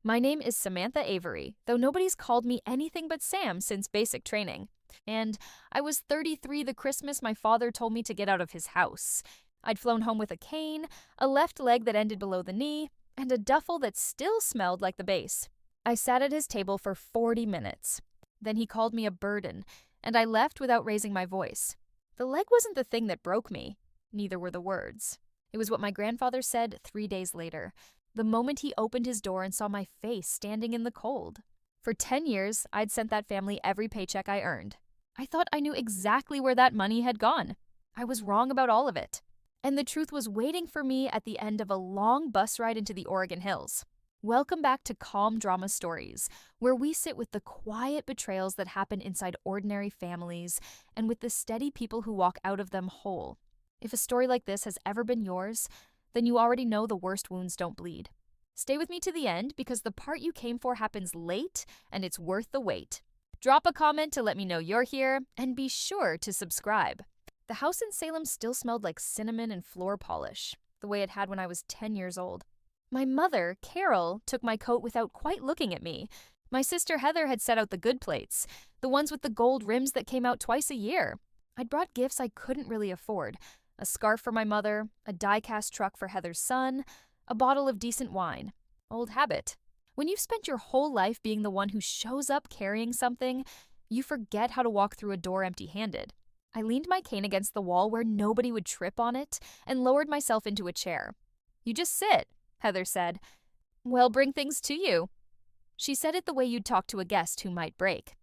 My name is Samantha Avery, though nobody's called me anything but Sam since basic training. And I was 33 the Christmas my father told me to get out of his house. I'd flown home with a cane, a left leg that ended below the knee, and a duffel that still smelled like the base. I sat at his table for 40 minutes. Then he called me a burden, and I left without raising my voice. The leg wasn't the thing that broke me, neither were the words. It was what my grandfather said 3 days later, the moment he opened his door and saw my face standing in the cold. For 10 years, I'd sent that family every paycheck I earned. I thought I knew exactly where that money had gone. I was wrong about all of it. And the truth was waiting for me at the end of a long bus ride into the Oregon hills. Welcome back to Calm Drama Stories, where we sit with the quiet betrayals that happen inside ordinary families and with the steady people who walk out of them whole. If a story like this has ever been yours, then you already know the worst wounds don't bleed. Stay with me to the end because the part you came for happens late and it's worth the wait. Drop a comment to let me know you're here, and be sure to subscribe. The house in Salem still smelled like cinnamon and floor polish, the way it had when I was 10 years old. My mother, Carol, took my coat without quite looking at me. My sister Heather had set out the good plates, the ones with the gold rims that came out twice a year. I'd brought gifts I couldn't really afford. A scarf for my mother, a die-cast truck for Heather's son, a bottle of decent wine. Old habit. When you've spent your whole life being the one who shows up carrying something, you forget how to walk through a door empty-handed. I leaned my cane against the wall where nobody would trip on it and lowered myself into a chair. "You just sit," Heather said. "Well, bring things to you." She said it the way you'd talk to a guest who might break.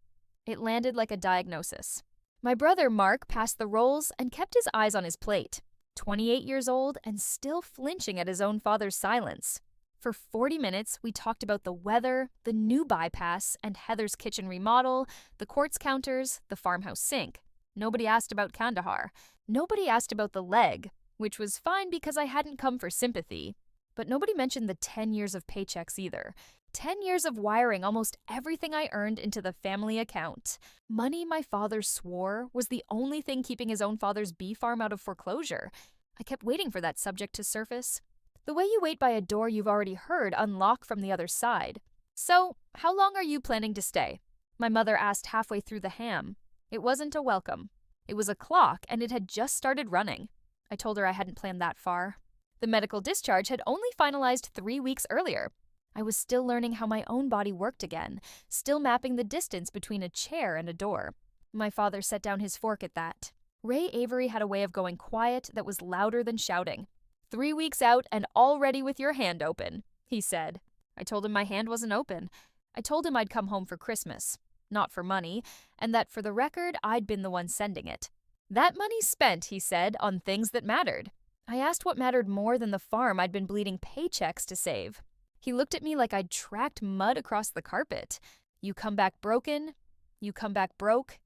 It landed like a diagnosis. My brother Mark passed the rolls and kept his eyes on his plate, 28 years old and still flinching at his own father's silence. For 40 minutes, we talked about the weather, the new bypass, and Heather's kitchen remodel, the quartz counters, the farmhouse sink. Nobody asked about Kandahar. Nobody asked about the leg, which was fine because I hadn't come for sympathy. But nobody mentioned the 10 years of paychecks either. 10 years of wiring almost everything I earned into the family account. Money my father swore was the only thing keeping his own father's bee farm out of foreclosure. I kept waiting for that subject to surface. The way you wait by a door you've already heard unlock from the other side. "So, how long are you planning to stay?" My mother asked halfway through the ham. It wasn't a welcome. It was a clock, and it had just started running. I told her I hadn't planned that far. The medical discharge had only finalized 3 weeks earlier. I was still learning how my own body worked again, still mapping the distance between a chair and a door. My father set down his fork at that. Ray Avery had a way of going quiet that was louder than shouting. 3 weeks out and already with your hand open," he said. I told him my hand wasn't open. I told him I'd come home for Christmas, not for money, and that for the record, I'd been the one sending it. That money spent, he said, on things that mattered. I asked what mattered more than the farm I'd been bleeding paychecks to save. He looked at me like I'd tracked mud across the carpet. You come back broken, you come back broke,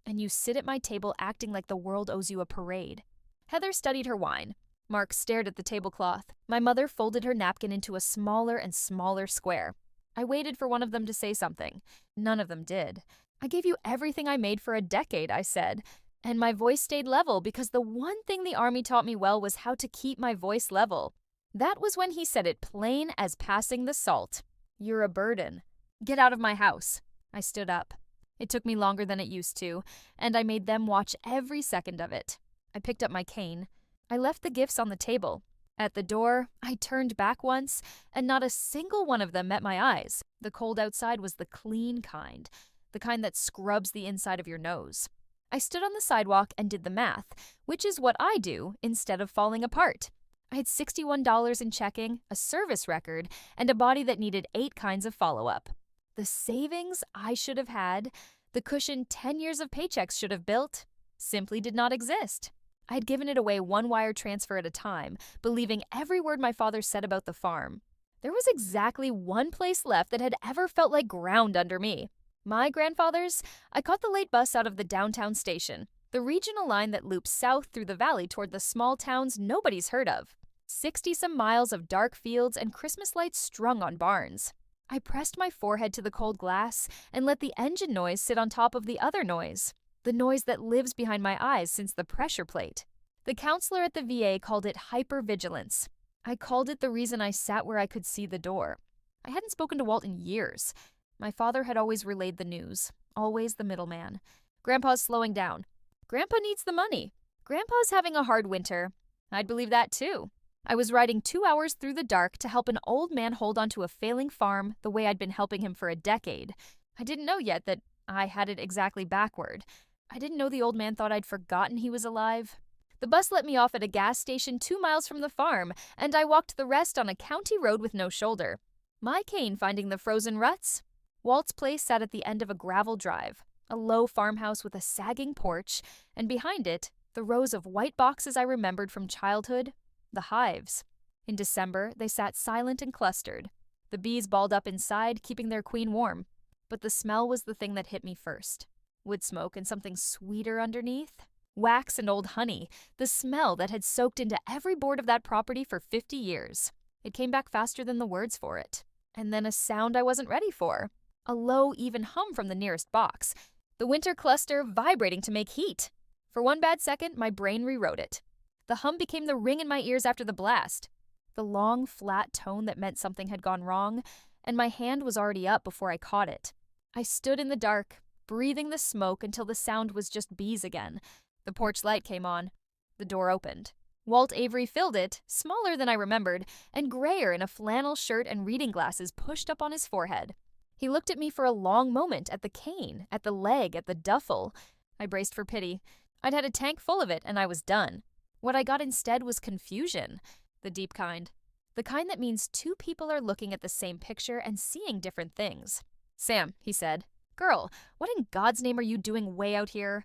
and you sit at my table acting like the world owes you a parade. Heather studied her wine. Mark stared at the tablecloth. My mother folded her napkin into a smaller and smaller square. I waited for one of them to say something. None of them did. "I gave you everything I made for a decade," I said. And my voice stayed level because the one thing the Army taught me well was how to keep my voice level. That was when he said it plain as passing the salt. "You're a burden. Get out of my house." I stood up. It took me longer than it used to, and I made them watch every second of it. I picked up my cane. I left the gifts on the table. At the door, I turned back once, and not a single one of them met my eyes. The cold outside was the clean kind, the kind that scrubs the inside of your nose. I stood on the sidewalk and did the math, which is what I do instead of falling apart. I had $61 in checking, a service record, and a body that needed 8 kinds of follow-up. The savings I should have had, the cushion 10 years of paychecks should have built, simply did not exist. I had given it away one wire transfer at a time, believing every word my father said about the farm. There was exactly one place left that had ever felt like ground under me. My grandfather's. I caught the late bus out of the downtown station, the regional line that loops south through the valley toward the small towns nobody's heard of. 60-some miles of dark fields and Christmas lights strung on barns. I pressed my forehead to the cold glass and let the engine noise sit on top of the other noise, the noise that lives behind my eyes since the pressure plate. The counselor at the VA called it hypervigilance. I called it the reason I sat where I could see the door. I hadn't spoken to Walt in years. My father had always relayed the news, always the middleman. Grandpa's slowing down. Grandpa needs the money. Grandpa's having a hard winter. I'd believe that too. I was riding 2 hours through the dark to help an old man hold onto a failing farm the way I'd been helping him for a decade. I didn't know yet that I had it exactly backward. I didn't know the old man thought I'd forgotten he was alive. The bus let me off at a gas station 2 miles from the farm, and I walked the rest on a county road with no shoulder. My cane finding the frozen ruts? Walt's place sat at the end of a gravel drive, a low farmhouse with a sagging porch, and behind it, the rows of white boxes I remembered from childhood, the hives. In December, they sat silent and clustered, the bees balled up inside, keeping their queen warm. But the smell was the thing that hit me first. Wood smoke and something sweeter underneath. Wax and old honey, the smell that had soaked into every board of that property for 50 years. It came back faster than the words for it. And then a sound I wasn't ready for. A low, even hum from the nearest box. The winter cluster vibrating to make heat. For one bad second, my brain rewrote it. The hum became the ring in my ears after the blast. The long, flat tone that meant something had gone wrong, and my hand was already up before I caught it. I stood in the dark, breathing the smoke until the sound was just bees again. The porch light came on. The door opened. Walt Avery filled it, smaller than I remembered, and grayer in a flannel shirt and reading glasses pushed up on his forehead. He looked at me for a long moment, at the cane, at the leg, at the duffel. I braced for pity. I'd had a tank full of it, and I was done. What I got instead was confusion, the deep kind. The kind that means two people are looking at the same picture and seeing different things. "Sam," he said. "Girl, what in God's name are you doing way out here?"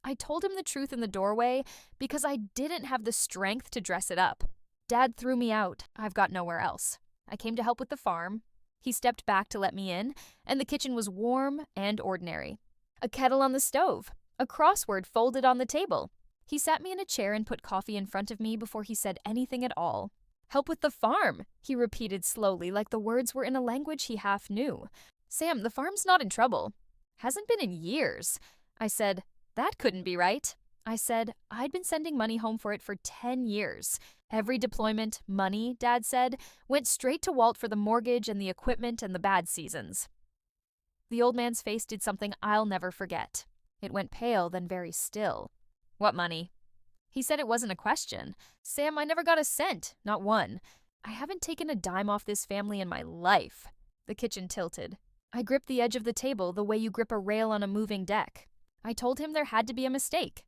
I told him the truth in the doorway because I didn't have the strength to dress it up. Dad threw me out. I've got nowhere else. I came to help with the farm. He stepped back to let me in, and the kitchen was warm and ordinary. A kettle on the stove, a crossword folded on the table. He sat me in a chair and put coffee in front of me before he said anything at all. "Help with the farm," he repeated slowly, like the words were in a language he half knew. "Sam, the farm's not in trouble." "Hasn't been in years." I said, "That couldn't be right." I said, I'd been sending money home for it for 10 years. Every deployment, money, Dad said, went straight to Walt for the mortgage and the equipment and the bad seasons. The old man's face did something I'll never forget. It went pale, then very still. "What money?" He said it wasn't a question. "Sam, I never got a cent, not one. I haven't taken a dime off this family in my life." The kitchen tilted. I gripped the edge of the table the way you grip a rail on a moving deck. I told him there had to be a mistake.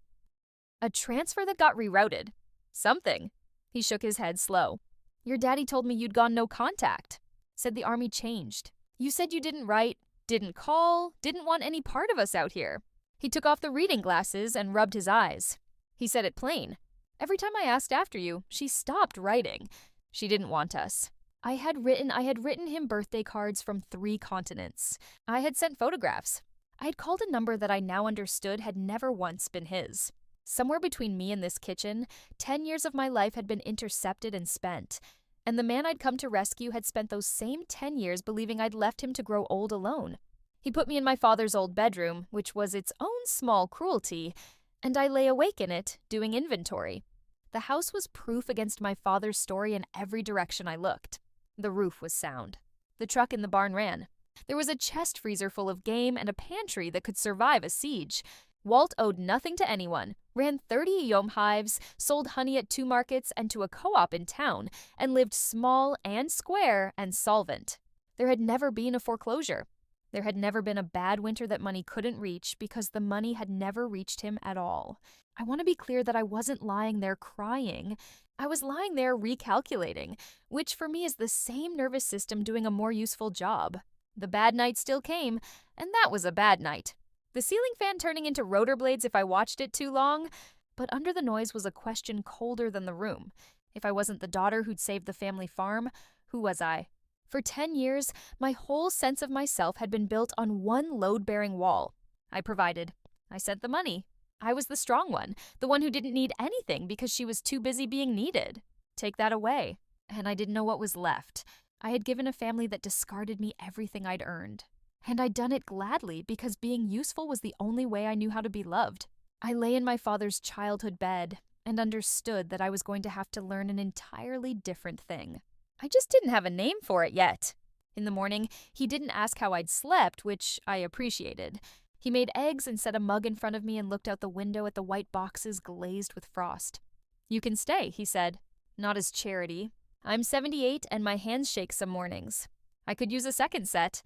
"A transfer that got rerouted." "Something." He shook his head slow. "Your daddy told me you'd gone no contact. Said the army changed. You said you didn't write, didn't call, didn't want any part of us out here." He took off the reading glasses and rubbed his eyes. He said it plain. "Every time I asked after you, she stopped writing. She didn't want us." I had written him birthday cards from 3 continents. I had sent photographs. I had called a number that I now understood had never once been his. Somewhere between me and this kitchen, 10 years of my life had been intercepted and spent. And the man I'd come to rescue had spent those same 10 years believing I'd left him to grow old alone. He put me in my father's old bedroom, which was its own small cruelty, and I lay awake in it, doing inventory. The house was proof against my father's story in every direction I looked. The roof was sound. The truck in the barn ran. There was a chest freezer full of game and a pantry that could survive a siege. Walt owed nothing to anyone, ran 30 yolk hives, sold honey at 2 markets and to a co-op in town, and lived small and square and solvent. There had never been a foreclosure. There had never been a bad winter that money couldn't reach because the money had never reached him at all. I want to be clear that I wasn't lying there crying. I was lying there recalculating, which for me is the same nervous system doing a more useful job. The bad night still came, and that was a bad night. The ceiling fan turning into rotor blades if I watched it too long, but under the noise was a question colder than the room. If I wasn't the daughter who'd saved the family farm, who was I? For 10 years, my whole sense of myself had been built on one load-bearing wall. I provided. I sent the money. I was the strong one, the one who didn't need anything because she was too busy being needed. Take that away, and I didn't know what was left. I had given a family that discarded me everything I'd earned. And I'd done it gladly because being useful was the only way I knew how to be loved. I lay in my father's childhood bed and understood that I was going to have to learn an entirely different thing. I just didn't have a name for it yet. In the morning, he didn't ask how I'd slept, which I appreciated. He made eggs and set a mug in front of me and looked out the window at the white boxes glazed with frost. "You can stay," he said. Not as charity. "I'm 78 and my hands shake some mornings. I could use a second set."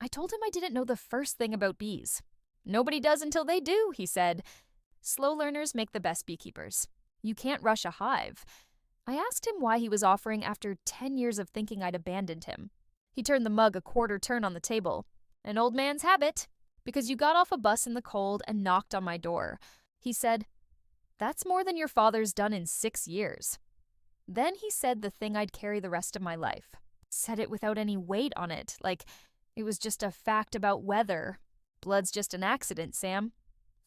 I told him I didn't know the first thing about bees. "Nobody does until they do," he said. Slow learners make the best beekeepers. You can't rush a hive. I asked him why he was offering after 10 years of thinking I'd abandoned him. He turned the mug a quarter turn on the table. "An old man's habit. Because you got off a bus in the cold and knocked on my door." He said, "That's more than your father's done in 6 years." Then he said the thing I'd carry the rest of my life. Said it without any weight on it, like it was just a fact about weather. "Blood's just an accident, Sam.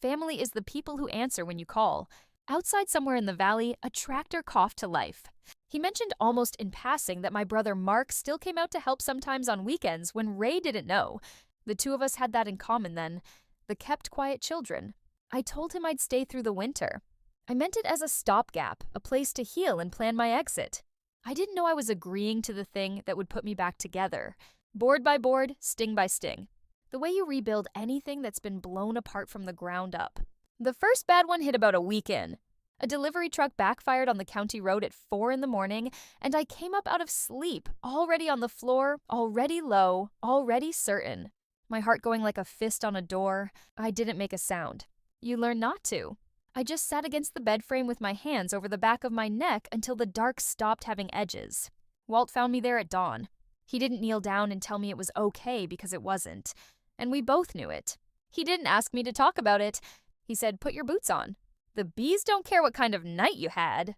Family is the people who answer when you call." Outside somewhere in the valley, a tractor coughed to life. He mentioned almost in passing that my brother Mark still came out to help sometimes on weekends when Ray didn't know. The two of us had that in common then, the kept quiet children. I told him I'd stay through the winter. I meant it as a stopgap, a place to heal and plan my exit. I didn't know I was agreeing to the thing that would put me back together. Board by board, sting by sting. The way you rebuild anything that's been blown apart from the ground up. The first bad one hit about a week in. A delivery truck backfired on the county road at 4 a.m, and I came up out of sleep, already on the floor, already low, already certain. My heart going like a fist on a door. I didn't make a sound. You learn not to. I just sat against the bed frame with my hands over the back of my neck until the dark stopped having edges. Walt found me there at dawn. He didn't kneel down and tell me it was okay because it wasn't. And we both knew it. He didn't ask me to talk about it. He said, "Put your boots on. The bees don't care what kind of night you had."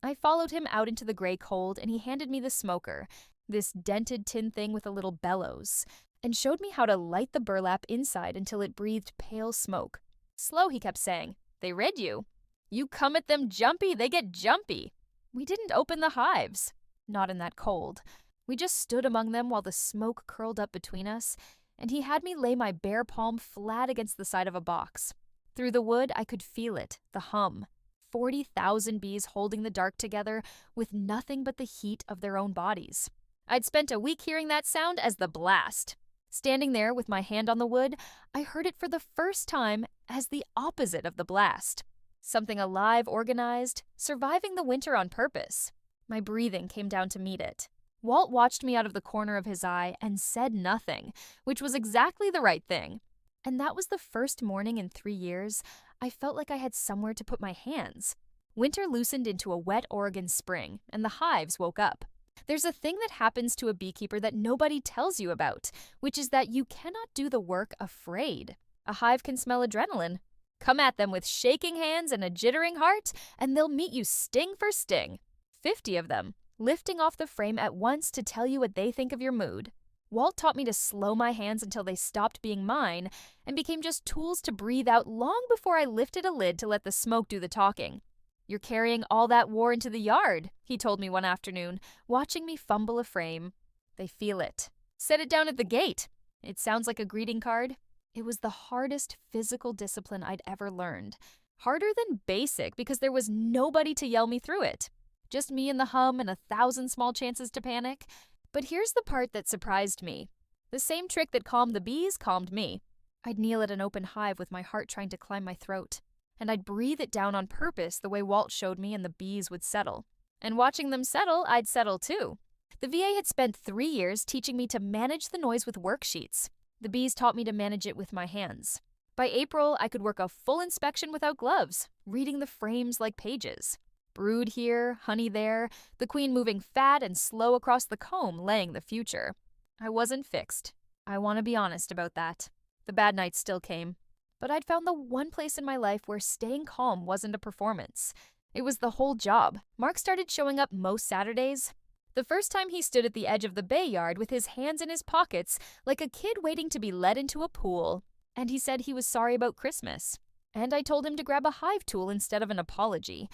I followed him out into the gray cold and he handed me the smoker, this dented tin thing with a little bellows, and showed me how to light the burlap inside until it breathed pale smoke. "Slow," he kept saying. "They read you. You come at them jumpy, they get jumpy." We didn't open the hives. Not in that cold. We just stood among them while the smoke curled up between us, and he had me lay my bare palm flat against the side of a box. Through the wood, I could feel it, the hum. 40,000 bees holding the dark together with nothing but the heat of their own bodies. I'd spent a week hearing that sound as the blast. Standing there with my hand on the wood, I heard it for the first time as the opposite of the blast. Something alive, organized, surviving the winter on purpose. My breathing came down to meet it. Walt watched me out of the corner of his eye and said nothing, which was exactly the right thing. And that was the first morning in 3 years I felt like I had somewhere to put my hands. Winter loosened into a wet Oregon spring, and the hives woke up. There's a thing that happens to a beekeeper that nobody tells you about, which is that you cannot do the work afraid. A hive can smell adrenaline. Come at them with shaking hands and a jittering heart, and they'll meet you sting for sting. 50 of them, lifting off the frame at once to tell you what they think of your mood. Walt taught me to slow my hands until they stopped being mine and became just tools to breathe out long before I lifted a lid to let the smoke do the talking. "You're carrying all that war into the yard," he told me one afternoon, watching me fumble a frame. "They feel it. Set it down at the gate. It sounds like a greeting card." It was the hardest physical discipline I'd ever learned. Harder than basic because there was nobody to yell me through it. Just me and the hum and 1,000 small chances to panic. But here's the part that surprised me. The same trick that calmed the bees calmed me. I'd kneel at an open hive with my heart trying to climb my throat. And I'd breathe it down on purpose the way Walt showed me and the bees would settle. And watching them settle, I'd settle too. The VA had spent 3 years teaching me to manage the noise with worksheets. The bees taught me to manage it with my hands. By April, I could work a full inspection without gloves, reading the frames like pages. Brood here, honey there, the queen moving fat and slow across the comb, laying the future. I wasn't fixed. I want to be honest about that. The bad nights still came. But I'd found the one place in my life where staying calm wasn't a performance. It was the whole job. Mark started showing up most Saturdays. The first time he stood at the edge of the bay yard with his hands in his pockets like a kid waiting to be led into a pool. And he said he was sorry about Christmas. And I told him to grab a hive tool instead of an apology.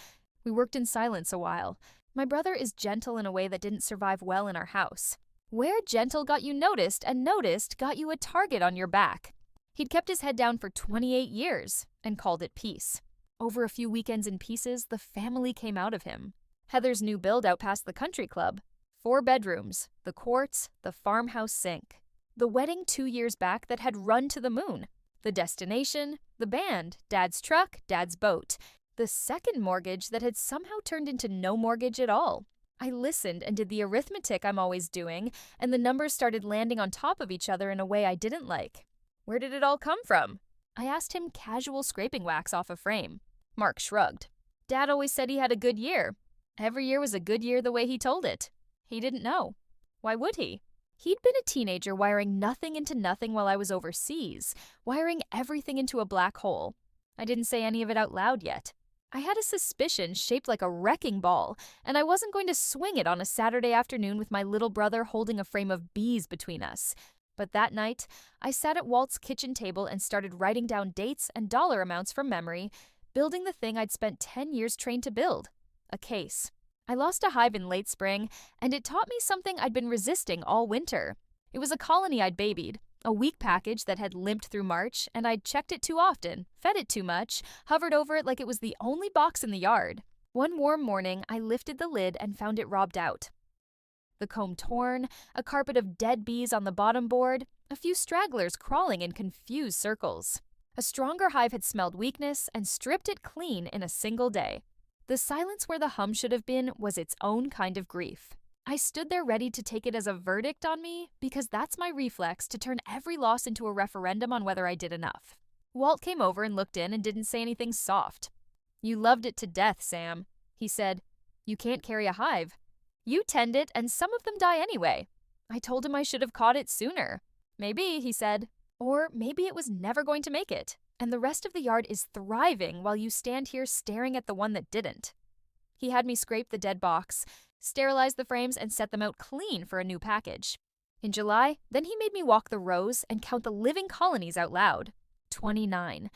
We worked in silence a while. My brother is gentle in a way that didn't survive well in our house. Where gentle got you noticed and noticed got you a target on your back. He'd kept his head down for 28 years and called it peace. Over a few weekends in pieces, the family came out of him. Heather's new build out past the country club. 4 bedrooms, the quartz, the farmhouse sink. The wedding 2 years back that had run to the moon. The destination, the band, Dad's truck, Dad's boat. The second mortgage that had somehow turned into no mortgage at all. I listened and did the arithmetic I'm always doing, and the numbers started landing on top of each other in a way I didn't like. Where did it all come from? I asked him casual scraping wax off a frame. Mark shrugged. Dad always said he had a good year. Every year was a good year the way he told it. He didn't know. Why would he? He'd been a teenager wiring nothing into nothing while I was overseas, wiring everything into a black hole. I didn't say any of it out loud yet. I had a suspicion shaped like a wrecking ball, and I wasn't going to swing it on a Saturday afternoon with my little brother holding a frame of bees between us. But that night, I sat at Walt's kitchen table and started writing down dates and dollar amounts from memory, building the thing I'd spent 10 years trained to build, a case. I lost a hive in late spring, and it taught me something I'd been resisting all winter. It was a colony I'd babied, a weak package that had limped through March, and I'd checked it too often, fed it too much, hovered over it like it was the only box in the yard. One warm morning, I lifted the lid and found it robbed out. The comb torn, a carpet of dead bees on the bottom board, a few stragglers crawling in confused circles. A stronger hive had smelled weakness and stripped it clean in a single day. The silence where the hum should have been was its own kind of grief. I stood there ready to take it as a verdict on me because that's my reflex to turn every loss into a referendum on whether I did enough. Walt came over and looked in and didn't say anything soft. "You loved it to death, Sam," he said. "You can't carry a hive. You tend it and some of them die anyway." I told him I should have caught it sooner. "Maybe," he said. "Or maybe it was never going to make it, and the rest of the yard is thriving while you stand here staring at the one that didn't." He had me scrape the dead box, sterilize the frames, and set them out clean for a new package. In July, then he made me walk the rows and count the living colonies out loud. 29.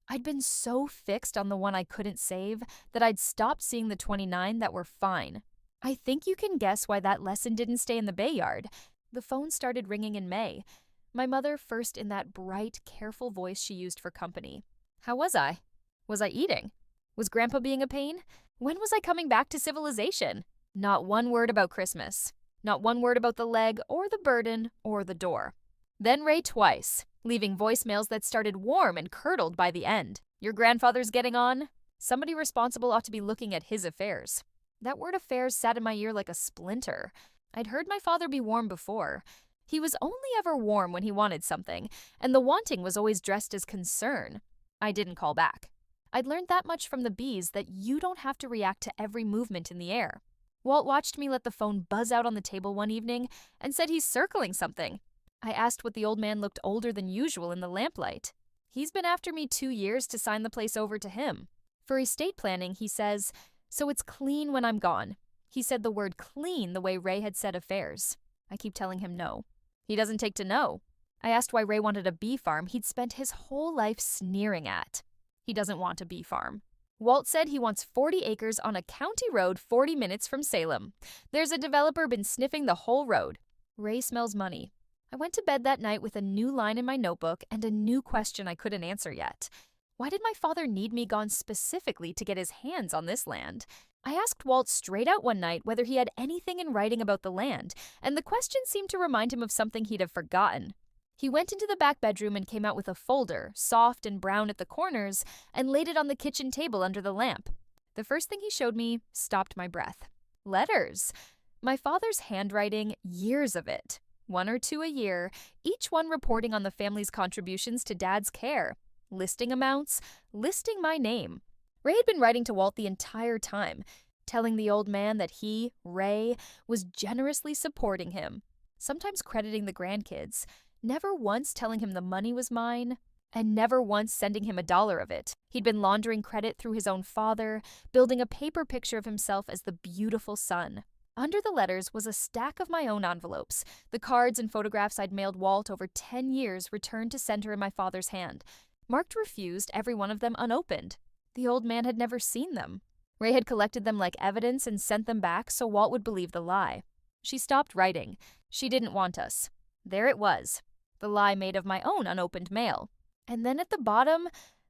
I'd been so fixed on the one I couldn't save that I'd stopped seeing the 29 that were fine. I think you can guess why that lesson didn't stay in the bay yard. The phone started ringing in May. My mother first in that bright, careful voice she used for company. How was I? Was I eating? Was Grandpa being a pain? When was I coming back to civilization? Not one word about Christmas. Not one word about the leg or the burden or the door. Then Ray twice, leaving voicemails that started warm and curdled by the end. "Your grandfather's getting on? Somebody responsible ought to be looking at his affairs." That word affairs sat in my ear like a splinter. I'd heard my father be warm before. He was only ever warm when he wanted something, and the wanting was always dressed as concern. I didn't call back. I'd learned that much from the bees that you don't have to react to every movement in the air. Walt watched me let the phone buzz out on the table one evening and said he's circling something. I asked what the old man looked older than usual in the lamplight. He's been after me 2 years to sign the place over to him. For estate planning, he says, "So it's clean when I'm gone." He said the word clean the way Ray had said affairs. I keep telling him no. He doesn't take to no. I asked why Ray wanted a bee farm he'd spent his whole life sneering at. He doesn't want a bee farm. Walt said he wants 40 acres on a county road 40 minutes from Salem. There's a developer been sniffing the whole road. Ray smells money. I went to bed that night with a new line in my notebook and a new question I couldn't answer yet. Why did my father need me gone specifically to get his hands on this land? I asked Walt straight out one night whether he had anything in writing about the land, and the question seemed to remind him of something he'd have forgotten. He went into the back bedroom and came out with a folder, soft and brown at the corners, and laid it on the kitchen table under the lamp. The first thing he showed me stopped my breath. Letters. My father's handwriting, years of it. 1 or 2 a year, each one reporting on the family's contributions to Dad's care. Listing amounts, listing my name. Ray had been writing to Walt the entire time, telling the old man that he, Ray, was generously supporting him, sometimes crediting the grandkids, never once telling him the money was mine, and never once sending him $1 of it. He'd been laundering credit through his own father, building a paper picture of himself as the beautiful son. Under the letters was a stack of my own envelopes, the cards and photographs I'd mailed Walt over 10 years returned to center in my father's hand, marked refused, every one of them unopened. The old man had never seen them. Ray had collected them like evidence and sent them back so Walt would believe the lie. She stopped writing. She didn't want us. There it was, the lie made of my own unopened mail. And then at the bottom,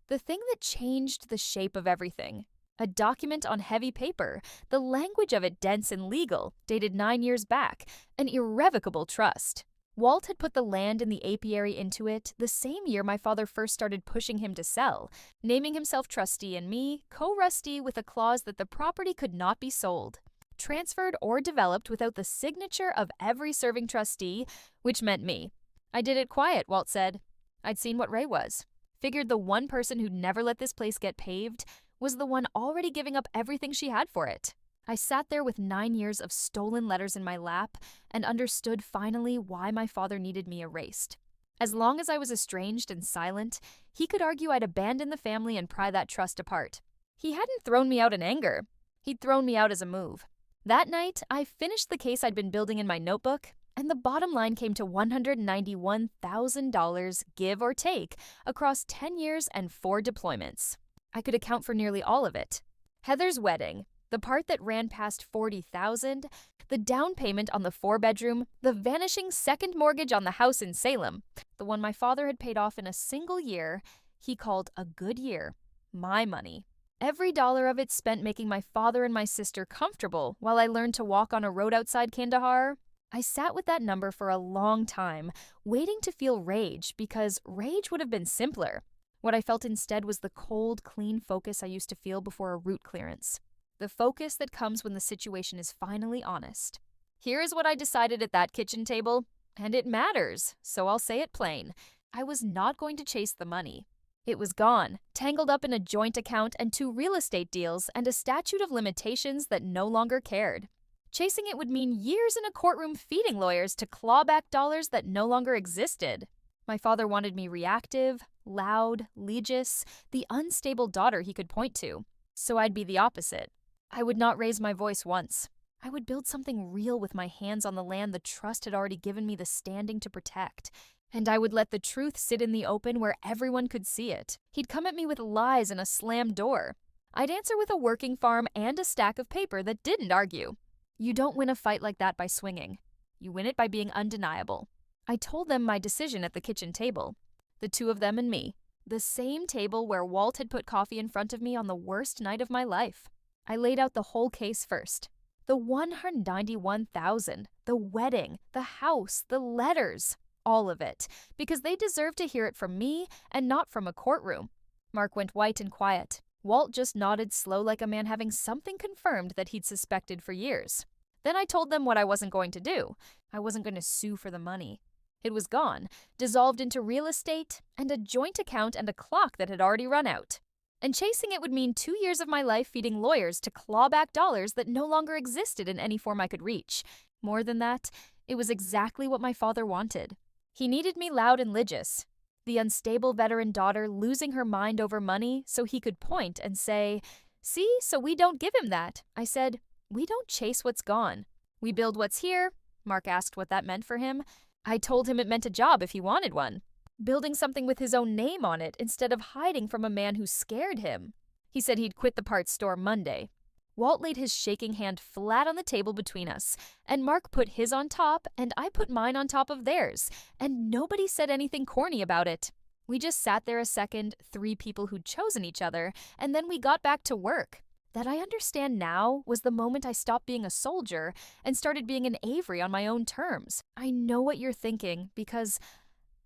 the thing that changed the shape of everything. A document on heavy paper, the language of it dense and legal, dated 9 years back, an irrevocable trust. Walt had put the land in the apiary into it the same year my father first started pushing him to sell, naming himself trustee and me co-rustee with a clause that the property could not be sold, transferred, or developed without the signature of every serving trustee, which meant me. I did it quiet, Walt said. I'd seen what Ray was. Figured the one person who'd never let this place get paved was the one already giving up everything she had for it. I sat there with 9 years of stolen letters in my lap and understood finally why my father needed me erased. As long as I was estranged and silent, he could argue I'd abandon the family and pry that trust apart. He hadn't thrown me out in anger. He'd thrown me out as a move. That night, I finished the case I'd been building in my notebook, and the bottom line came to $191,000, give or take, across 10 years and 4 deployments. I could account for nearly all of it. Heather's wedding, the part that ran past $40,000, the down payment on the 4-bedroom, the vanishing second mortgage on the house in Salem, the one my father had paid off in a single year, he called a good year, my money. Every dollar of it spent making my father and my sister comfortable while I learned to walk on a road outside Kandahar. I sat with that number for a long time, waiting to feel rage, because rage would have been simpler. What I felt instead was the cold, clean focus I used to feel before a root clearance. The focus that comes when the situation is finally honest. Here is what I decided at that kitchen table, and it matters, so I'll say it plain. I was not going to chase the money. It was gone, tangled up in a joint account and 2 real estate deals and a statute of limitations that no longer cared. Chasing it would mean years in a courtroom feeding lawyers to claw back dollars that no longer existed. My father wanted me reactive, loud, legious, the unstable daughter he could point to. So I'd be the opposite. I would not raise my voice once. I would build something real with my hands on the land the trust had already given me the standing to protect. And I would let the truth sit in the open where everyone could see it. He'd come at me with lies and a slammed door. I'd answer with a working farm and a stack of paper that didn't argue. You don't win a fight like that by swinging. You win it by being undeniable. I told them my decision at the kitchen table. The 2 of them and me. The same table where Walt had put coffee in front of me on the worst night of my life. I laid out the whole case first. The $191,000, the wedding, the house, the letters. All of it, because they deserved to hear it from me and not from a courtroom. Mark went white and quiet. Walt just nodded slow like a man having something confirmed that he'd suspected for years. Then I told them what I wasn't going to do. I wasn't going to sue for the money. It was gone, dissolved into real estate and a joint account and a clock that had already run out. And chasing it would mean 2 years of my life feeding lawyers to claw back dollars that no longer existed in any form I could reach. More than that, it was exactly what my father wanted. He needed me loud and litigious. The unstable veteran daughter losing her mind over money so he could point and say, "See, so we don't give him that." I said, "We don't chase what's gone. We build what's here." Mark asked what that meant for him. I told him it meant a job if he wanted one. Building something with his own name on it instead of hiding from a man who scared him. He said he'd quit the parts store Monday. Walt laid his shaking hand flat on the table between us, and Mark put his on top, and I put mine on top of theirs, and nobody said anything corny about it. We just sat there a second, 3 people who'd chosen each other, and then we got back to work. That I understand now was the moment I stopped being a soldier and started being an Avery on my own terms. I know what you're thinking, because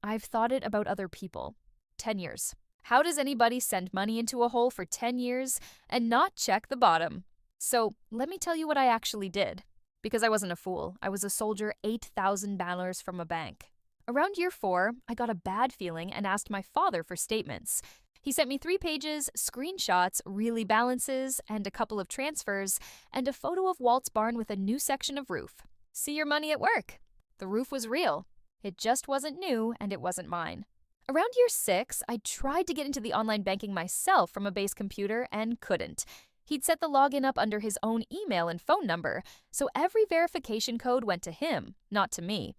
I've thought it about other people. 10 years. How does anybody send money into a hole for 10 years and not check the bottom? So let me tell you what I actually did. Because I wasn't a fool, I was a soldier $8,000 from a bank. Around year 4, I got a bad feeling and asked my father for statements. He sent me 3 pages, screenshots, really balances, and a couple of transfers, and a photo of Walt's barn with a new section of roof. See your money at work. The roof was real. It just wasn't new, and it wasn't mine. Around year 6, I tried to get into the online banking myself from a base computer and couldn't. He'd set the login up under his own email and phone number, so every verification code went to him, not to me.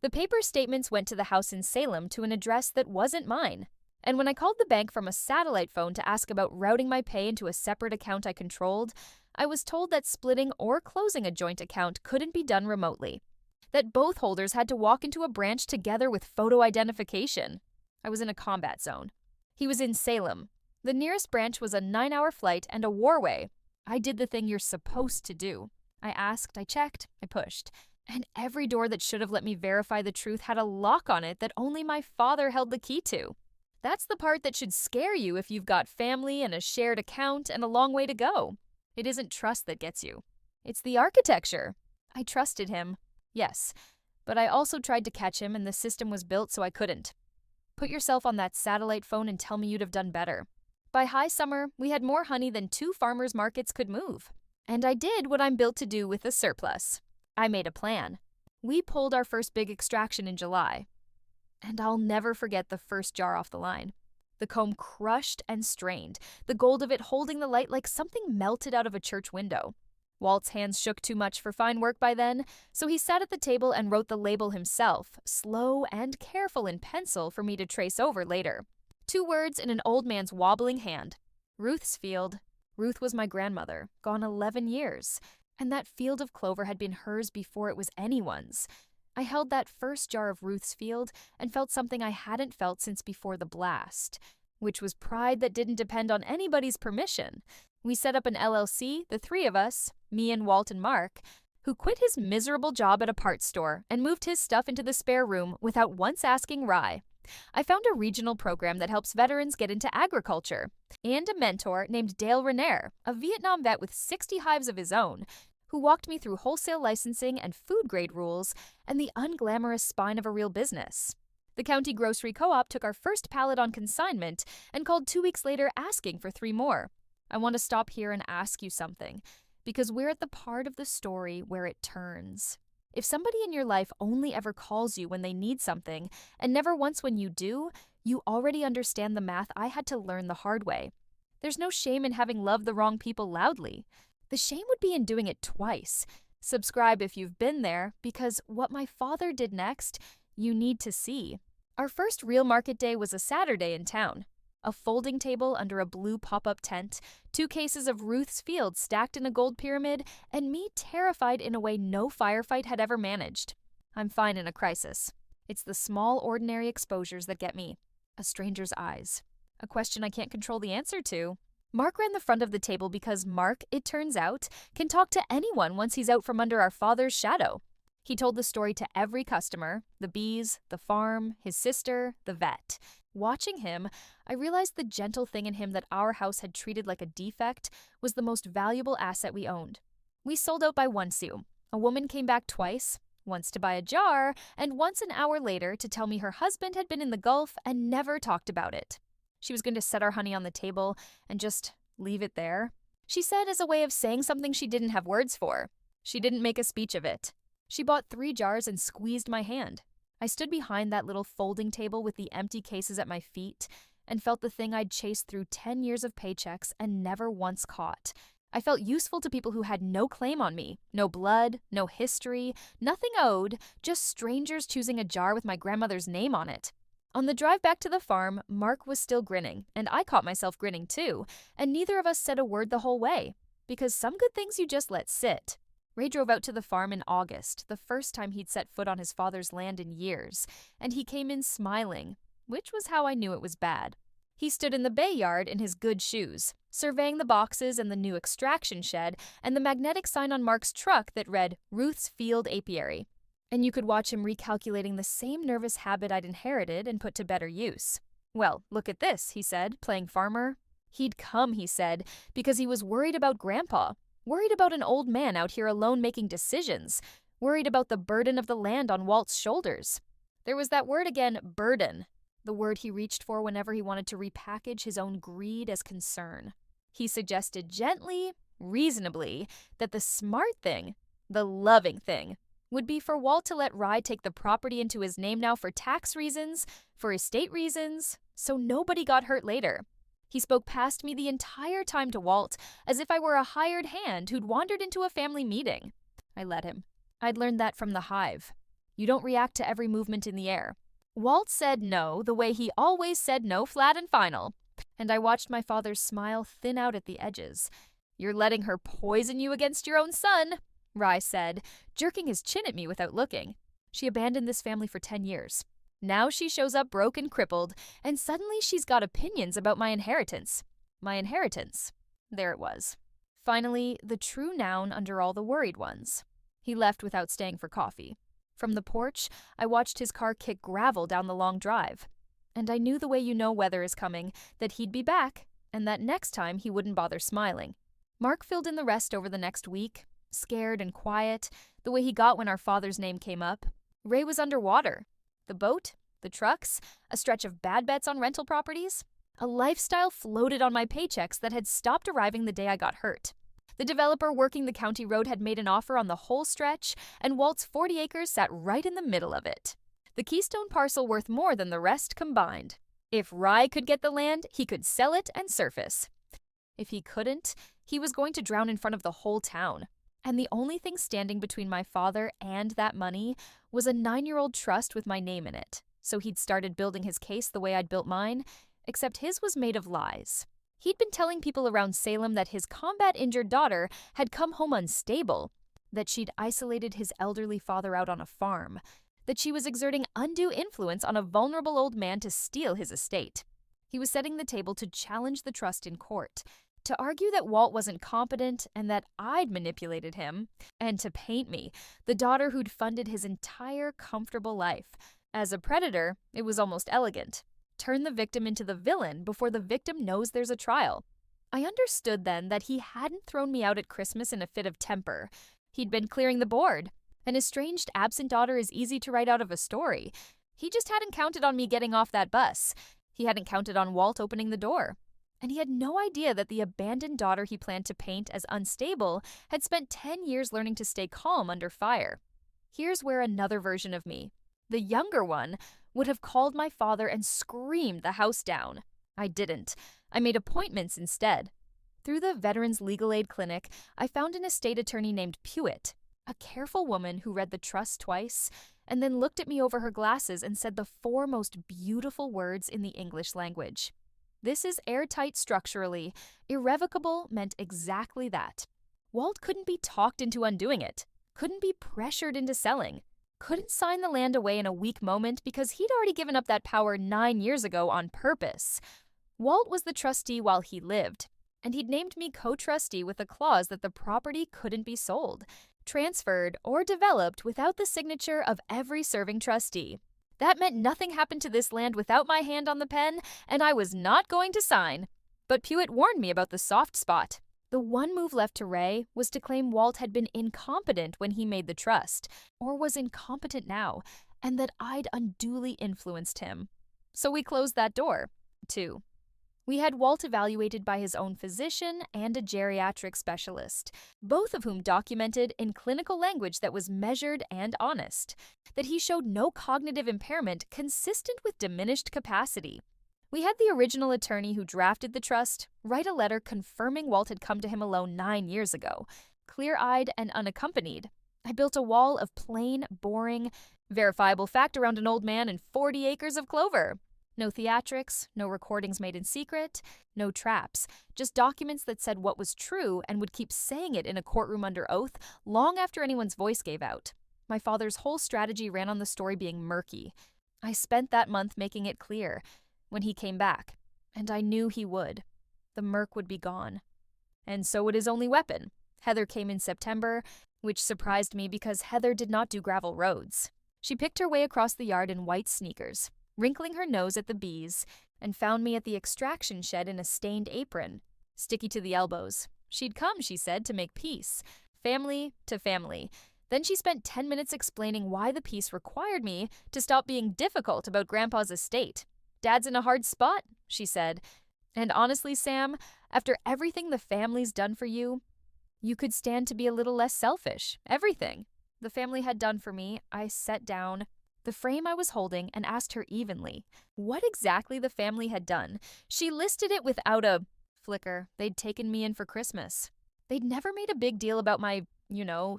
The paper statements went to the house in Salem to an address that wasn't mine. And when I called the bank from a satellite phone to ask about routing my pay into a separate account I controlled, I was told that splitting or closing a joint account couldn't be done remotely. That both holders had to walk into a branch together with photo identification. I was in a combat zone. He was in Salem. The nearest branch was a 9-hour flight and a warway. I did the thing you're supposed to do. I asked, I checked, I pushed. And every door that should have let me verify the truth had a lock on it that only my father held the key to. That's the part that should scare you if you've got family and a shared account and a long way to go. It isn't trust that gets you. It's the architecture. I trusted him, yes, but I also tried to catch him and the system was built so I couldn't. Put yourself on that satellite phone and tell me you'd have done better. By high summer, we had more honey than 2 farmers' markets could move. And I did what I'm built to do with a surplus. I made a plan. We pulled our first big extraction in July. And I'll never forget the first jar off the line. The comb crushed and strained, the gold of it holding the light like something melted out of a church window. Walt's hands shook too much for fine work by then, so he sat at the table and wrote the label himself, slow and careful in pencil for me to trace over later. 2 words in an old man's wobbling hand. Ruth's field. Ruth was my grandmother, gone 11 years, and that field of clover had been hers before it was anyone's. I held that first jar of Ruth's field and felt something I hadn't felt since before the blast, which was pride that didn't depend on anybody's permission. We set up an LLC, the 3 of us, me and Walt and Mark, who quit his miserable job at a parts store and moved his stuff into the spare room without once asking Rye. I found a regional program that helps veterans get into agriculture, and a mentor named Dale Renair, a Vietnam vet with 60 hives of his own, who walked me through wholesale licensing and food-grade rules and the unglamorous spine of a real business. The county grocery co-op took our first pallet on consignment and called 2 weeks later asking for 3 more. I want to stop here and ask you something, because we're at the part of the story where it turns. If somebody in your life only ever calls you when they need something, and never once when you do, you already understand the math I had to learn the hard way. There's no shame in having loved the wrong people loudly. The shame would be in doing it twice. Subscribe if you've been there, because what my father did next, you need to see. Our first real market day was a Saturday in town. A folding table under a blue pop-up tent, 2 cases of Ruth's Field stacked in a gold pyramid, and me terrified in a way no firefight had ever managed. I'm fine in a crisis. It's the small, ordinary exposures that get me. A stranger's eyes. A question I can't control the answer to. Mark ran the front of the table because Mark, it turns out, can talk to anyone once he's out from under our father's shadow. He told the story to every customer, the bees, the farm, his sister, the vet. Watching him, I realized the gentle thing in him that our house had treated like a defect was the most valuable asset we owned. We sold out by 1 sou. A woman came back twice, once to buy a jar, and once an hour later to tell me her husband had been in the Gulf and never talked about it. She was going to set our honey on the table and just leave it there. She said as a way of saying something she didn't have words for. She didn't make a speech of it. She bought 3 jars and squeezed my hand. I stood behind that little folding table with the empty cases at my feet and felt the thing I'd chased through 10 years of paychecks and never once caught. I felt useful to people who had no claim on me, no blood, no history, nothing owed, just strangers choosing a jar with my grandmother's name on it. On the drive back to the farm, Mark was still grinning, and I caught myself grinning too, and neither of us said a word the whole way, because some good things you just let sit. Ray drove out to the farm in August, the first time he'd set foot on his father's land in years, and he came in smiling, which was how I knew it was bad. He stood in the bay yard in his good shoes, surveying the boxes and the new extraction shed and the magnetic sign on Mark's truck that read Ruth's Field Apiary. And you could watch him recalculating the same nervous habit I'd inherited and put to better use. Well, look at this, he said, playing farmer. He'd come, he said, because he was worried about Grandpa. Worried about an old man out here alone making decisions. Worried about the burden of the land on Walt's shoulders. There was that word again, burden. The word he reached for whenever he wanted to repackage his own greed as concern. He suggested gently, reasonably, that the smart thing, the loving thing, would be for Walt to let Rye take the property into his name now for tax reasons, for estate reasons, so nobody got hurt later. He spoke past me the entire time to Walt, as if I were a hired hand who'd wandered into a family meeting. I let him. I'd learned that from the hive. You don't react to every movement in the air. Walt said no the way he always said no, flat and final. And I watched my father's smile thin out at the edges. You're letting her poison you against your own son, Rye said, jerking his chin at me without looking. She abandoned this family for 10 years. Now she shows up broke and crippled, and suddenly she's got opinions about my inheritance. My inheritance. There it was. Finally, the true noun under all the worried ones. He left without staying for coffee. From the porch, I watched his car kick gravel down the long drive. And I knew the way you know weather is coming, that he'd be back, and that next time he wouldn't bother smiling. Mark filled in the rest over the next week, scared and quiet, the way he got when our father's name came up. Ray was underwater. The boat, the trucks, a stretch of bad bets on rental properties. A lifestyle floated on my paychecks that had stopped arriving the day I got hurt. The developer working the county road had made an offer on the whole stretch, and Walt's 40 acres sat right in the middle of it. The Keystone parcel worth more than the rest combined. If Rye could get the land, he could sell it and surface. If he couldn't, he was going to drown in front of the whole town. And the only thing standing between my father and that money was a 9-year-old trust with my name in it. So he'd started building his case the way I'd built mine, except his was made of lies. He'd been telling people around Salem that his combat-injured daughter had come home unstable, that she'd isolated his elderly father out on a farm, that she was exerting undue influence on a vulnerable old man to steal his estate. He was setting the table to challenge the trust in court, to argue that Walt wasn't competent and that I'd manipulated him, and to paint me, the daughter who'd funded his entire comfortable life. As a predator, it was almost elegant. Turn the victim into the villain before the victim knows there's a trial. I understood then that he hadn't thrown me out at Christmas in a fit of temper. He'd been clearing the board. An estranged absent daughter is easy to write out of a story. He just hadn't counted on me getting off that bus. He hadn't counted on Walt opening the door. And he had no idea that the abandoned daughter he planned to paint as unstable had spent 10 years learning to stay calm under fire. Here's where another version of me, the younger one, would have called my father and screamed the house down. I didn't. I made appointments instead. Through the Veterans Legal Aid Clinic, I found an estate attorney named Pewitt, a careful woman who read the trust twice and then looked at me over her glasses and said the 4 most beautiful words in the English language. This is airtight structurally. Irrevocable meant exactly that. Walt couldn't be talked into undoing it, couldn't be pressured into selling, couldn't sign the land away in a weak moment because he'd already given up that power 9 years ago on purpose. Walt was the trustee while he lived, and he'd named me co-trustee with a clause that the property couldn't be sold, transferred, or developed without the signature of every serving trustee. That meant nothing happened to this land without my hand on the pen, and I was not going to sign. But Pewitt warned me about the soft spot. The one move left to Ray was to claim Walt had been incompetent when he made the trust, or was incompetent now, and that I'd unduly influenced him. So we closed that door, too. We had Walt evaluated by his own physician and a geriatric specialist, both of whom documented in clinical language that was measured and honest, that he showed no cognitive impairment consistent with diminished capacity. We had the original attorney who drafted the trust write a letter confirming Walt had come to him alone 9 years ago, clear-eyed and unaccompanied. I built a wall of plain, boring, verifiable fact around an old man and 40 acres of clover. No theatrics, no recordings made in secret, no traps, just documents that said what was true and would keep saying it in a courtroom under oath long after anyone's voice gave out. My father's whole strategy ran on the story being murky. I spent that month making it clear when he came back, and I knew he would. The murk would be gone. And so would his only weapon. Heather came in September, which surprised me because Heather did not do gravel roads. She picked her way across the yard in white sneakers, wrinkling her nose at the bees, and found me at the extraction shed in a stained apron, sticky to the elbows. She'd come, she said, to make peace. Family to family. Then she spent 10 minutes explaining why the peace required me to stop being difficult about Grandpa's estate. Dad's in a hard spot, she said. And honestly, Sam, after everything the family's done for you, you could stand to be a little less selfish. Everything the family had done for me, I set down the frame I was holding and asked her evenly what exactly the family had done. She listed it without a flicker. They'd taken me in for Christmas. They'd never made a big deal about my,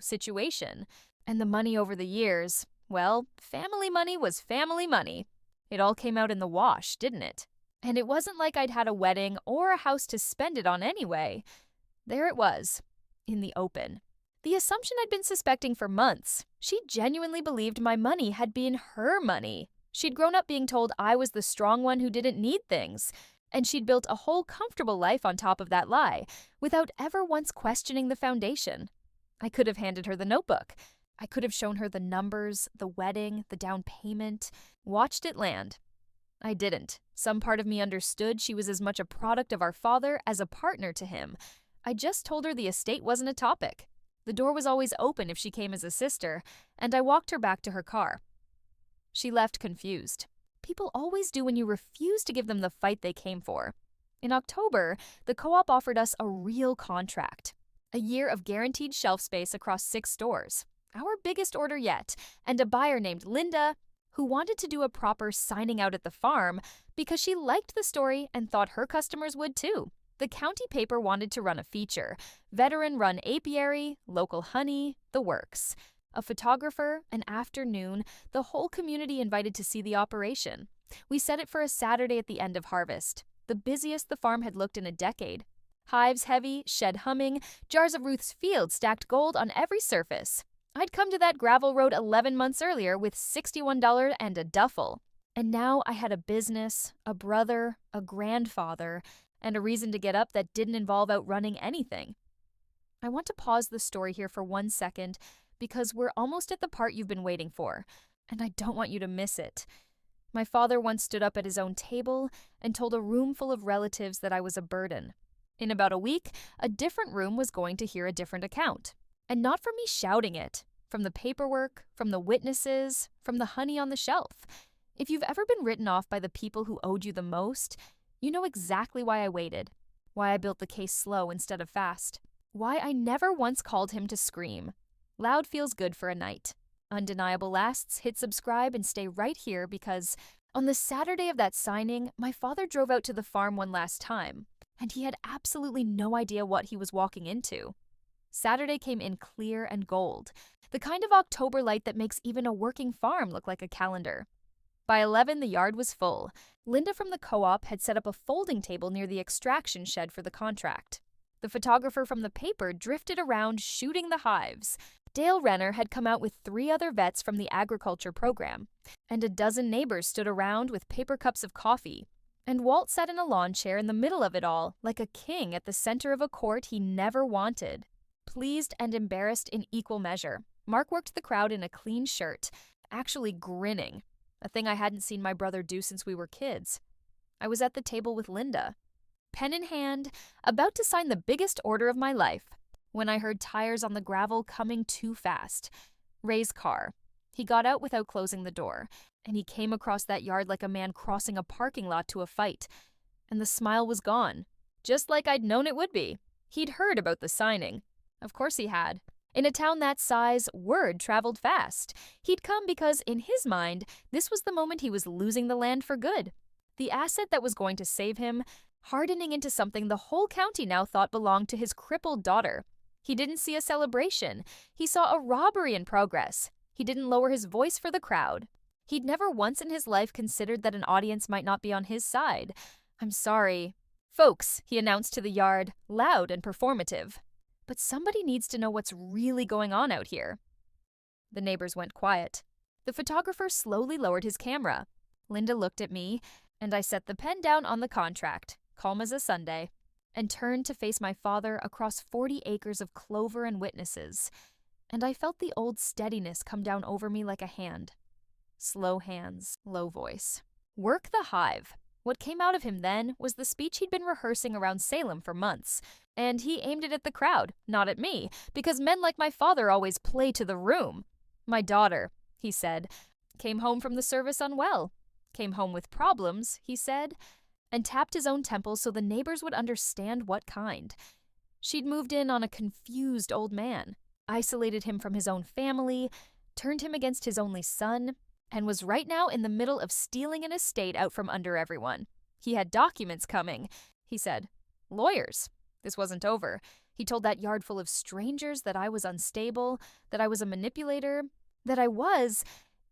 situation. And the money over the years, well, family money was family money. It all came out in the wash, didn't it? And it wasn't like I'd had a wedding or a house to spend it on anyway. There it was, in the open. The assumption I'd been suspecting for months. She genuinely believed my money had been her money. She'd grown up being told I was the strong one who didn't need things. And she'd built a whole comfortable life on top of that lie, without ever once questioning the foundation. I could have handed her the notebook. I could have shown her the numbers, the wedding, the down payment, watched it land. I didn't. Some part of me understood she was as much a product of our father as a partner to him. I just told her the estate wasn't a topic. The door was always open if she came as a sister, and I walked her back to her car. She left confused. People always do when you refuse to give them the fight they came for. In October, the co-op offered us a real contract. A year of guaranteed shelf space across 6 stores. Our biggest order yet, and a buyer named Linda, who wanted to do a proper signing out at the farm because she liked the story and thought her customers would too. The county paper wanted to run a feature, veteran-run apiary, local honey, the works. A photographer, an afternoon, the whole community invited to see the operation. We set it for a Saturday at the end of harvest, the busiest the farm had looked in a decade. Hives heavy, shed humming, jars of Ruth's Field stacked gold on every surface. I'd come to that gravel road 11 months earlier with $61 and a duffel. And now I had a business, a brother, a grandfather, and a reason to get up that didn't involve outrunning anything. I want to pause the story here for 1 second because we're almost at the part you've been waiting for, and I don't want you to miss it. My father once stood up at his own table and told a room full of relatives that I was a burden. In about a week, a different room was going to hear a different account. And not from me shouting it, from the paperwork, from the witnesses, from the honey on the shelf. If you've ever been written off by the people who owed you the most, you know exactly why I waited, why I built the case slow instead of fast, why I never once called him to scream. Loud feels good for a night. Undeniable lasts, hit subscribe and stay right here because on the Saturday of that signing, my father drove out to the farm one last time, and he had absolutely no idea what he was walking into. Saturday came in clear and gold, the kind of October light that makes even a working farm look like a calendar. By 11, the yard was full. Linda from the co-op had set up a folding table near the extraction shed for the contract. The photographer from the paper drifted around shooting the hives. Dale Renner had come out with 3 other vets from the agriculture program, and a dozen neighbors stood around with paper cups of coffee. And Walt sat in a lawn chair in the middle of it all, like a king at the center of a court he never wanted. Pleased and embarrassed in equal measure, Mark worked the crowd in a clean shirt, actually grinning, a thing I hadn't seen my brother do since we were kids. I was at the table with Linda, pen in hand, about to sign the biggest order of my life, when I heard tires on the gravel coming too fast. Ray's car. He got out without closing the door, and he came across that yard like a man crossing a parking lot to a fight, and the smile was gone, just like I'd known it would be. He'd heard about the signing. Of course he had. In a town that size, word traveled fast. He'd come because, in his mind, this was the moment he was losing the land for good. The asset that was going to save him, hardening into something the whole county now thought belonged to his crippled daughter. He didn't see a celebration. He saw a robbery in progress. He didn't lower his voice for the crowd. He'd never once in his life considered that an audience might not be on his side. "I'm sorry. Folks," he announced to the yard, loud and performative. "But somebody needs to know what's really going on out here." The neighbors went quiet. The photographer slowly lowered his camera. Linda looked at me, and I set the pen down on the contract, calm as a Sunday, and turned to face my father across 40 acres of clover and witnesses. And I felt the old steadiness come down over me like a hand. Slow hands, low voice. Work the hive. What came out of him then was the speech he'd been rehearsing around Salem for months, and he aimed it at the crowd, not at me, because men like my father always play to the room. "My daughter," he said, "came home from the service unwell. Came home with problems," he said, and tapped his own temple so the neighbors would understand what kind. She'd moved in on a confused old man, isolated him from his own family, turned him against his only son, and was right now in the middle of stealing an estate out from under everyone. He had documents coming, he said. Lawyers. This wasn't over. He told that yard full of strangers that I was unstable, that I was a manipulator, that I was,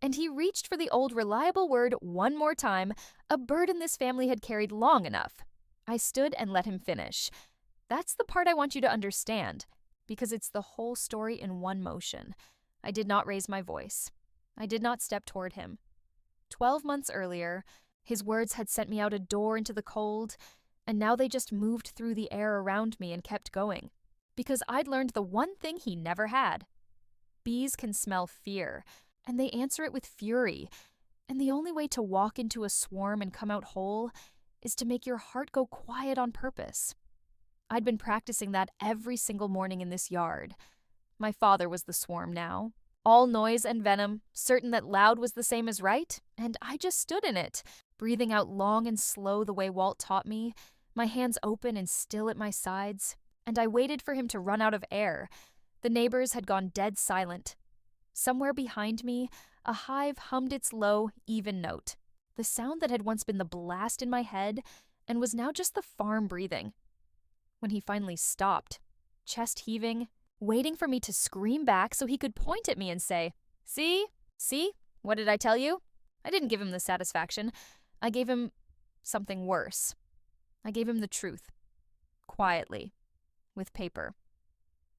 and he reached for the old reliable word one more time, a burden this family had carried long enough. I stood and let him finish. That's the part I want you to understand, because it's the whole story in one motion. I did not raise my voice. I did not step toward him. 12 months earlier, His words had sent me out a door into the cold, and now they just moved through the air around me and kept going. Because I'd learned the one thing he never had. Bees can smell fear, and they answer it with fury. And the only way to walk into a swarm and come out whole is to make your heart go quiet on purpose. I'd been practicing that every single morning in this yard. My father was the swarm now. All noise and venom, certain that loud was the same as right, and I just stood in it, breathing out long and slow the way Walt taught me, my hands open and still at my sides, and I waited for him to run out of air. The neighbors had gone dead silent. Somewhere behind me, a hive hummed its low, even note, the sound that had once been the blast in my head and was now just the farm breathing. When he finally stopped, chest heaving, waiting for me to scream back so he could point at me and say, See? What did I tell you? I didn't give him the satisfaction. I gave him something worse. I gave him the truth. Quietly. With paper.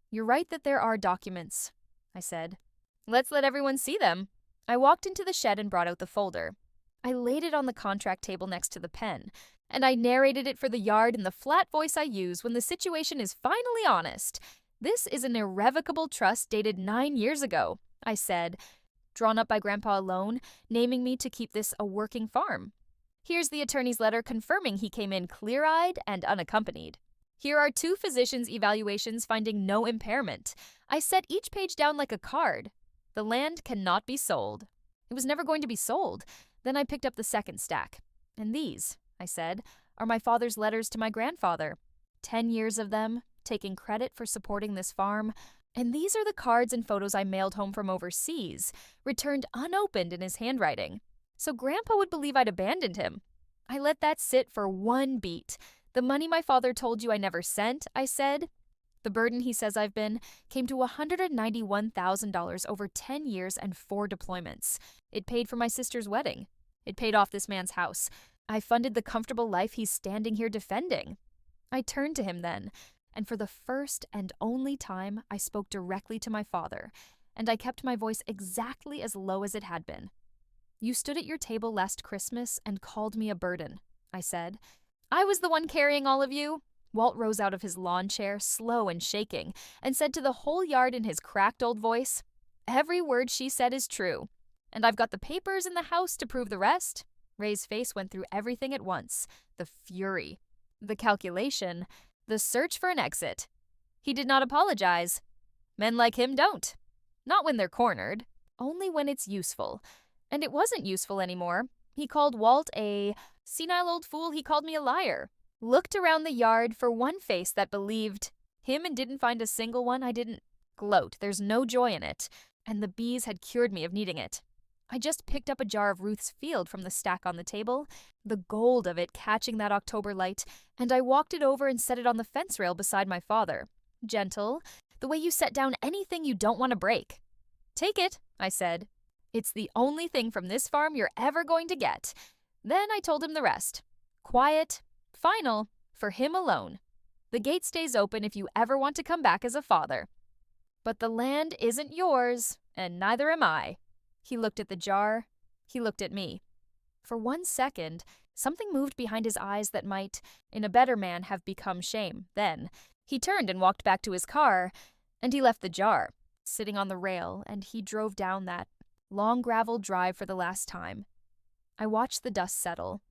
You're right that there are documents, I said. Let's let everyone see them. I walked into the shed and brought out the folder. I laid it on the contract table next to the pen, and I narrated it for the yard in the flat voice I use when the situation is finally honest. This is an irrevocable trust dated 9 years ago, I said, drawn up by Grandpa alone, naming me to keep this a working farm. Here's the attorney's letter confirming he came in clear-eyed and unaccompanied. Here are 2 physicians' evaluations finding no impairment. I set each page down like a card. The land cannot be sold. It was never going to be sold. Then I picked up the second stack. And these, I said, are my father's letters to my grandfather. 10 years of them, taking credit for supporting this farm. And these are the cards and photos I mailed home from overseas, returned unopened in his handwriting. So Grandpa would believe I'd abandoned him. I let that sit for one beat. The money my father told you I never sent, I said. The burden he says I've been came to $191,000 over 10 years and 4 deployments. It paid for my sister's wedding. It paid off this man's house. I funded the comfortable life he's standing here defending. I turned to him then, and for the first and only time, I spoke directly to my father, and I kept my voice exactly as low as it had been. You stood at your table last Christmas and called me a burden, I said. I was the one carrying all of you. Walt rose out of his lawn chair, slow and shaking, and said to the whole yard in his cracked old voice, Every word she said is true. And I've got the papers in the house to prove the rest. Ray's face went through everything at once. The fury. The calculation. The search for an exit. He did not apologize. Men like him don't. Not when they're cornered. Only when it's useful. And it wasn't useful anymore. He called Walt a senile old fool. He called me a liar. Looked around the yard for one face that believed him and didn't find a single one I didn't gloat. There's no joy in it. And the bees had cured me of needing it. I just picked up a jar of Ruth's Field from the stack on the table, the gold of it catching that October light, and I walked it over and set it on the fence rail beside my father. Gentle, the way you set down anything you don't want to break. Take it, I said. It's the only thing from this farm you're ever going to get. Then I told him the rest. Quiet, final, for him alone. The gate stays open if you ever want to come back as a father. But the land isn't yours, and neither am I. He looked at the jar. He looked at me. For 1 second, something moved behind his eyes that might, in a better man, have become shame. Then, he turned and walked back to his car, and he left the jar, sitting on the rail, and he drove down that long gravel drive for the last time. I watched the dust settle.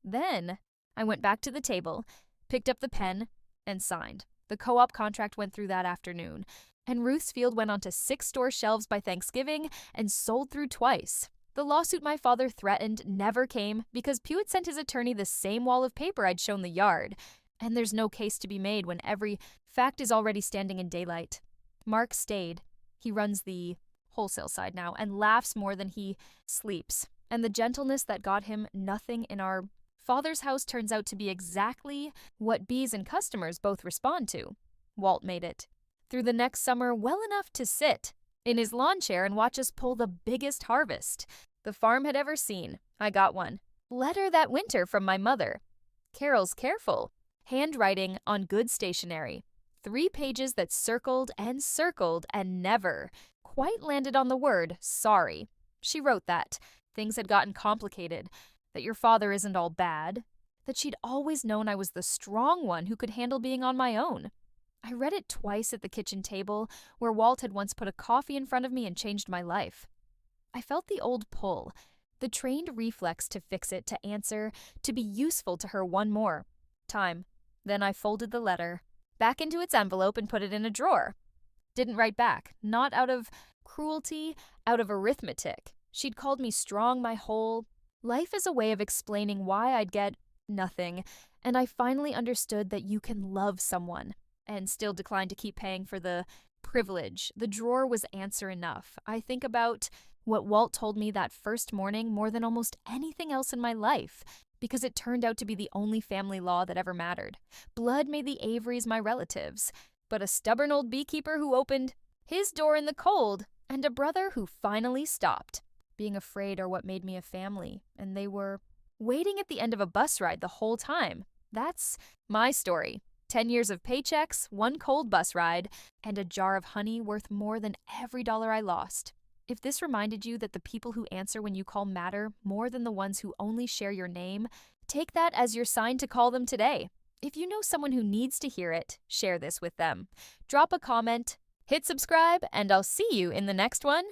Then, I went back to the table, picked up the pen, and signed. The co-op contract went through that afternoon, and Ruth's Field went onto 6 store shelves by Thanksgiving and sold through twice. The lawsuit my father threatened never came because Pewitt sent his attorney the same wall of paper I'd shown the yard, and there's no case to be made when every fact is already standing in daylight. Mark stayed. He runs the wholesale side now and laughs more than he sleeps, and the gentleness that got him nothing in our father's house turns out to be exactly what bees and customers both respond to. Walt made it through the next summer well enough to sit in his lawn chair and watch us pull the biggest harvest the farm had ever seen. I got one. Letter that winter from my mother. Carol's careful. Handwriting on good stationery. 3 pages that circled and never quite landed on the word sorry. She wrote that. Things had gotten complicated. that your father isn't all bad, that she'd always known I was the strong one who could handle being on my own. I read it twice at the kitchen table, where Walt had once put a coffee in front of me and changed my life. I felt the old pull, the trained reflex to fix it, to answer, to be useful to her one more time. Then I folded the letter back into its envelope and put it in a drawer. Didn't write back, not out of cruelty, out of arithmetic. She'd called me strong my whole life as a way of explaining why I'd get nothing, and I finally understood that you can love someone and still decline to keep paying for the privilege. The drawer was answer enough. I think about what Walt told me that first morning more than almost anything else in my life, because it turned out to be the only family law that ever mattered. Blood made the Averys my relatives, but a stubborn old beekeeper who opened his door in the cold, and a brother who finally stopped. Being afraid are what made me a family, and they were waiting at the end of a bus ride the whole time. That's my story. 10 years of paychecks, one cold bus ride, and a jar of honey worth more than every dollar I lost. If this reminded you that the people who answer when you call matter more than the ones who only share your name, take that as your sign to call them today. If you know someone who needs to hear it, share this with them. Drop a comment, hit subscribe, and I'll see you in the next one.